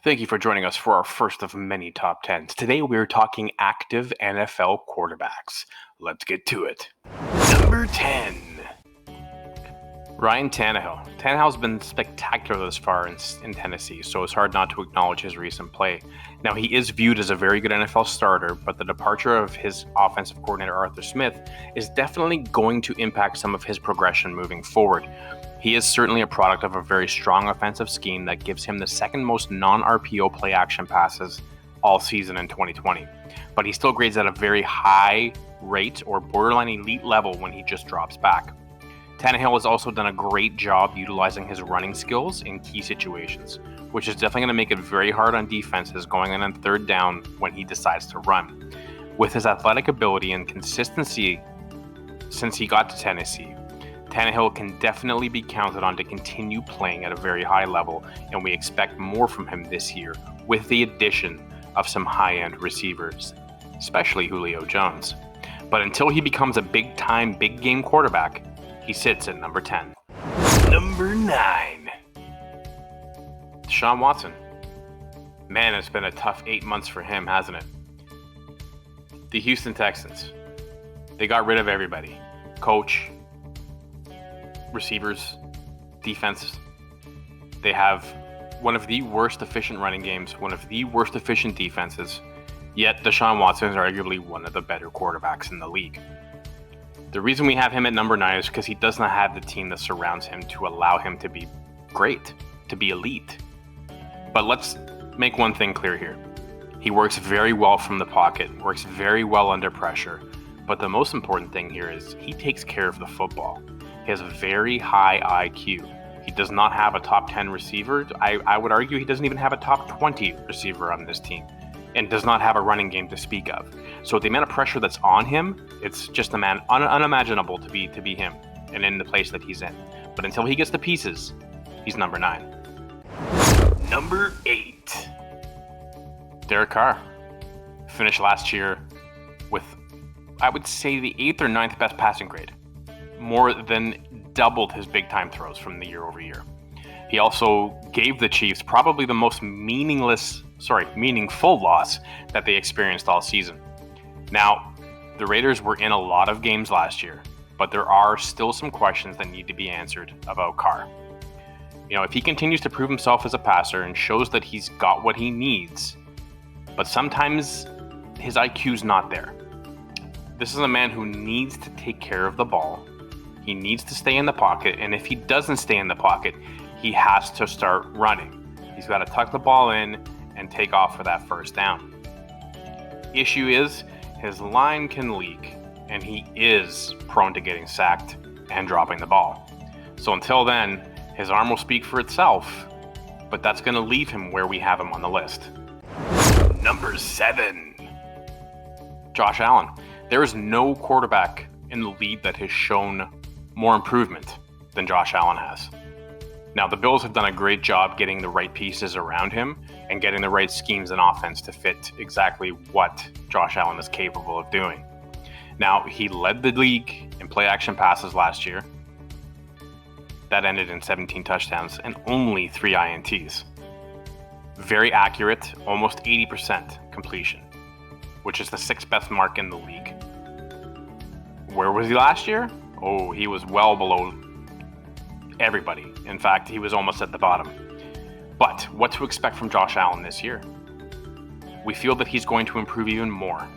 Thank you for joining us for our first of many top 10s. Today we're talking active NFL quarterbacks. Let's get to it. Number 10. Ryan Tannehill. Tannehill's been spectacular thus far in Tennessee, so it's hard not to acknowledge his recent play. Now, he is viewed as a very good NFL starter, but the departure of his offensive coordinator, Arthur Smith, is definitely going to impact some of his progression moving forward. He is certainly a product of a very strong offensive scheme that gives him the second most non-RPO play action passes all season in 2020. But he still grades at a very high rate or borderline elite level when he just drops back. Tannehill has also done a great job utilizing his running skills in key situations, which is definitely going to make it very hard on defenses going in on third down when he decides to run. With his athletic ability and consistency since he got to Tennessee, Tannehill can definitely be counted on to continue playing at a very high level, and we expect more from him this year with the addition of some high-end receivers, especially Julio Jones. But until he becomes a big-time, big-game quarterback, he sits at number 10. Number 9. Deshaun Watson. Man, it's been a tough 8 months for him, hasn't it? The Houston Texans. They got rid of everybody. Coach, receivers, defense. They have one of the worst efficient running games, one of the worst efficient defenses, yet Deshaun Watson is arguably one of the better quarterbacks in the league. The reason we have him at number 9 is because he does not have the team that surrounds him to allow him to be great, to be elite. But let's make one thing clear here. He works very well from the pocket, works very well under pressure, but the most important thing here is he takes care of the football. He has a very high IQ. He does not have a top 10 receiver. I would argue he doesn't even have a top 20 receiver on this team, and does not have a running game to speak of. So the amount of pressure that's on him, it's just unimaginable to be him and in the place that he's in. But until he gets the pieces, he's number 9. Number 8. Derek Carr. Finished last year with, I would say, the 8th or 9th best passing grade. More than doubled his big-time throws from the year over year. He also gave the Chiefs probably the most meaningful loss that they experienced all season. Now, the Raiders were in a lot of games last year, but there are still some questions that need to be answered about Carr. If he continues to prove himself as a passer and shows that he's got what he needs, but sometimes his IQ's not there. This is a man who needs to take care of the ball. He needs to stay in the pocket, and if he doesn't stay in the pocket, he has to start running. He's got to tuck the ball in and take off for that first down. Issue is, his line can leak, and he is prone to getting sacked and dropping the ball. So until then, his arm will speak for itself, but that's going to leave him where we have him on the list. Number 7. Josh Allen. There is no quarterback in the league that has shown more improvement than Josh Allen has. Now, the Bills have done a great job getting the right pieces around him and getting the right schemes and offense to fit exactly what Josh Allen is capable of doing. Now, he led the league in play-action passes last year. That ended in 17 touchdowns and only 3 INTs. Very accurate, almost 80% completion, which is the 6th best mark in the league. Where was he last year? Oh, he was well below everybody. In fact, he was almost at the bottom. But what to expect from Josh Allen this year? We feel that he's going to improve even more.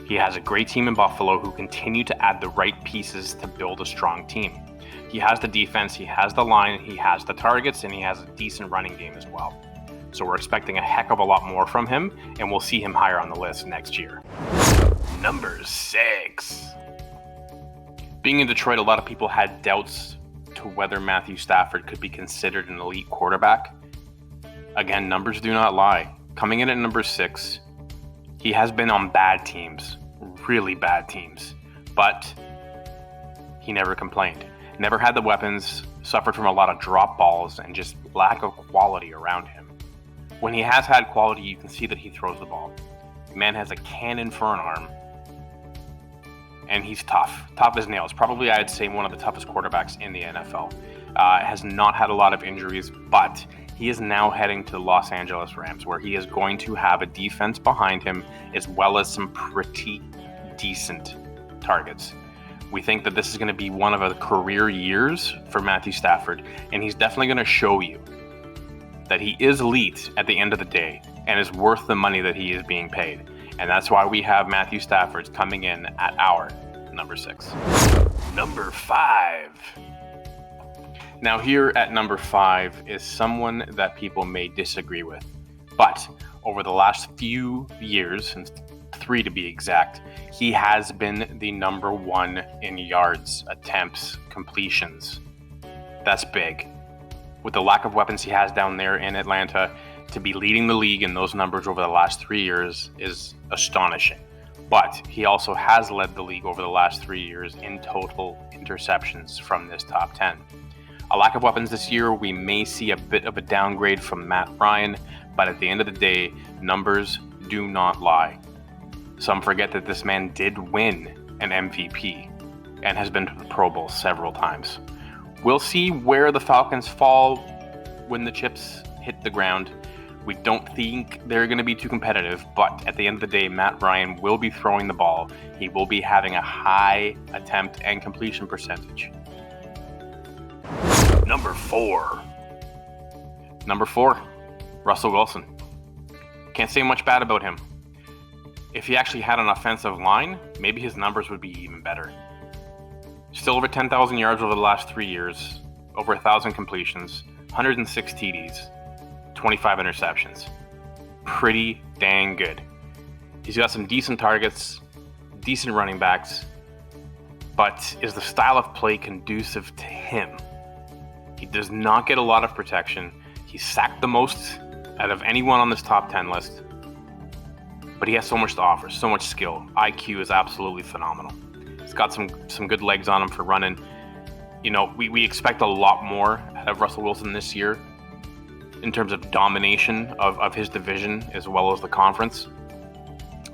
He has a great team in Buffalo who continue to add the right pieces to build a strong team. He has the defense, he has the line, he has the targets, and he has a decent running game as well. So we're expecting a heck of a lot more from him, and we'll see him higher on the list next year. Number 6. Being in Detroit, a lot of people had doubts to whether Matthew Stafford could be considered an elite quarterback. Again, numbers do not lie. Coming in at number 6, he has been on bad teams, really bad teams, but he never complained. Never had the weapons, suffered from a lot of drop balls and just lack of quality around him. When he has had quality, you can see that he throws the ball. The man has a cannon for an arm, and he's tough as nails. Probably, I'd say, one of the toughest quarterbacks in the NFL. Has not had a lot of injuries, but he is now heading to the Los Angeles Rams, where he is going to have a defense behind him, as well as some pretty decent targets. We think that this is going to be one of the career years for Matthew Stafford, and he's definitely going to show you that he is elite at the end of the day and is worth the money that he is being paid. And that's why we have Matthew Stafford coming in at our number 6. Number 5. Now here at number 5 is someone that people may disagree with. But over the last few years, and 3 to be exact, he has been the number 1 in yards, attempts, completions. That's big. With the lack of weapons he has down there in Atlanta, to be leading the league in those numbers over the last 3 years is astonishing. But he also has led the league over the last 3 years in total interceptions from this top 10. A lack of weapons this year, we may see a bit of a downgrade from Matt Ryan, but at the end of the day, numbers do not lie. Some forget that this man did win an MVP and has been to the Pro Bowl several times. We'll see where the Falcons fall when the chips hit the ground. We don't think they're going to be too competitive, but at the end of the day, Matt Ryan will be throwing the ball. He will be having a high attempt and completion percentage. Number 4. Russell Wilson. Can't say much bad about him. If he actually had an offensive line, maybe his numbers would be even better. Still over 10,000 yards over the last 3 years, over 1,000 completions, 106 TDs, 25 interceptions. Pretty dang good. He's got some decent targets, decent running backs, but is the style of play conducive to him? He does not get a lot of protection. He's sacked the most out of anyone on this top 10 list. But he has so much to offer, so much skill. IQ is absolutely phenomenal. He's got some good legs on him for running. You know, we expect a lot more out of Russell Wilson this year in terms of domination of his division as well as the conference.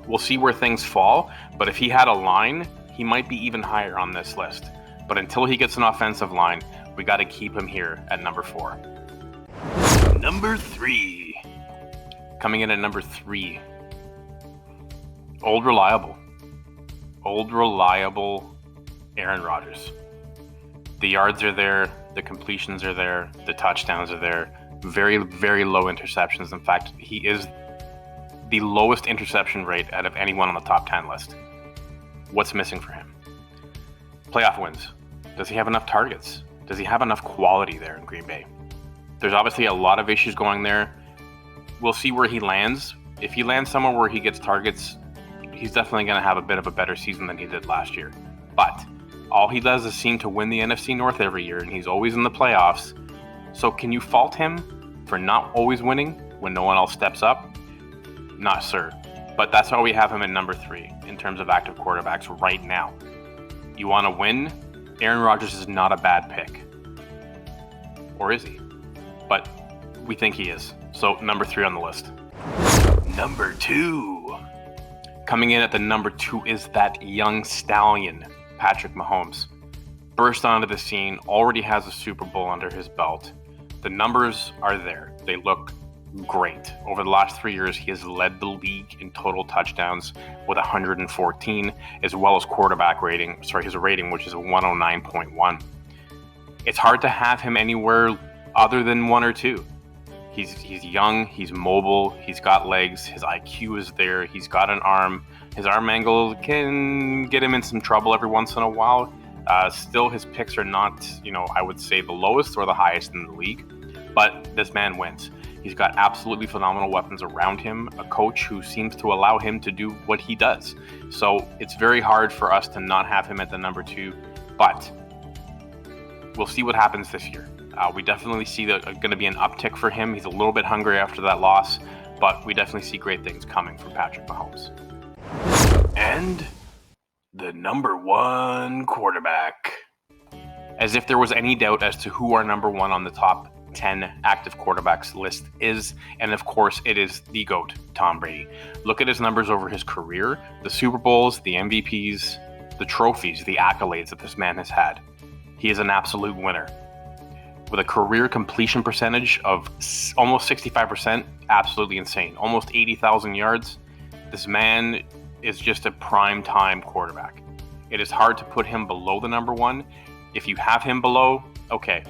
We'll see where things fall, but if he had a line, he might be even higher on this list. But until he gets an offensive line, we got to keep him here at number 4. Number 3. Coming in at number 3. Old reliable Aaron Rodgers. The yards are there, the completions are there, the touchdowns are there. Very, very low interceptions. In fact, he is the lowest interception rate out of anyone on the top 10 list. What's missing for him? Playoff wins. Does he have enough targets? Does he have enough quality there in Green Bay? There's obviously a lot of issues going there. We'll see where he lands. If he lands somewhere where he gets targets, he's definitely going to have a bit of a better season than he did last year. But all he does is seem to win the NFC North every year, and he's always in the playoffs. So can you fault him for not always winning when no one else steps up? Not sure. But that's why we have him at number 3 in terms of active quarterbacks right now. You want to win? Aaron Rodgers is not a bad pick. Or is he? But we think he is. So number 3 on the list. Number 2. Coming in at the number 2 is that young stallion, Patrick Mahomes. Burst onto the scene, already has a Super Bowl under his belt. The numbers are there. They look great. Over the last 3 years, he has led the league in total touchdowns with 114, as well as his rating, which is 109.1. It's hard to have him anywhere other than 1 or 2. He's young, he's mobile, he's got legs, his IQ is there, he's got an arm. His arm angle can get him in some trouble every once in a while. Still, his picks are not, I would say the lowest or the highest in the league, but this man wins. He's got absolutely phenomenal weapons around him, a coach who seems to allow him to do what he does. So it's very hard for us to not have him at the number 2, but we'll see what happens this year. We definitely see that going to be an uptick for him. He's a little bit hungry after that loss, but we definitely see great things coming from Patrick Mahomes. And the number 1 quarterback. As if there was any doubt as to who our number 1 on the top 10 active quarterbacks list is, and of course it is the GOAT, Tom Brady. Look at his numbers over his career, the Super Bowls, the MVPs, the trophies, the accolades that this man has had. He is an absolute winner. With a career completion percentage of almost 65%, absolutely insane. Almost 80,000 yards. This man is just a prime time quarterback. It is hard to put him below the number one. If you have him below, okay.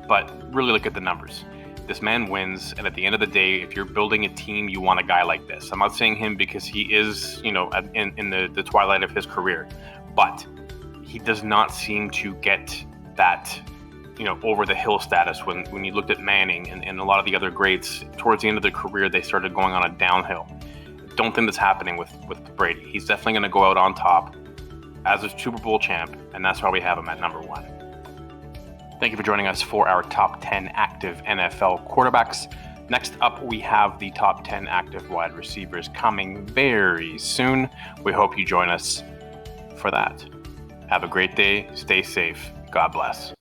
But really look at the numbers. This man wins, and at the end of the day, if you're building a team, you want a guy like this. I'm not saying him because he is, in the twilight of his career, but he does not seem to get that, over the hill status. When you looked at Manning and a lot of the other greats, towards the end of their career, they started going on a downhill. Don't think that's happening with Brady. He's definitely going to go out on top as a Super Bowl champ, and that's why we have him at number one. Thank you for joining us for our top 10 active NFL quarterbacks. Next up, we have the top 10 active wide receivers coming very soon. We hope you join us for that. Have a great day. Stay safe. God bless.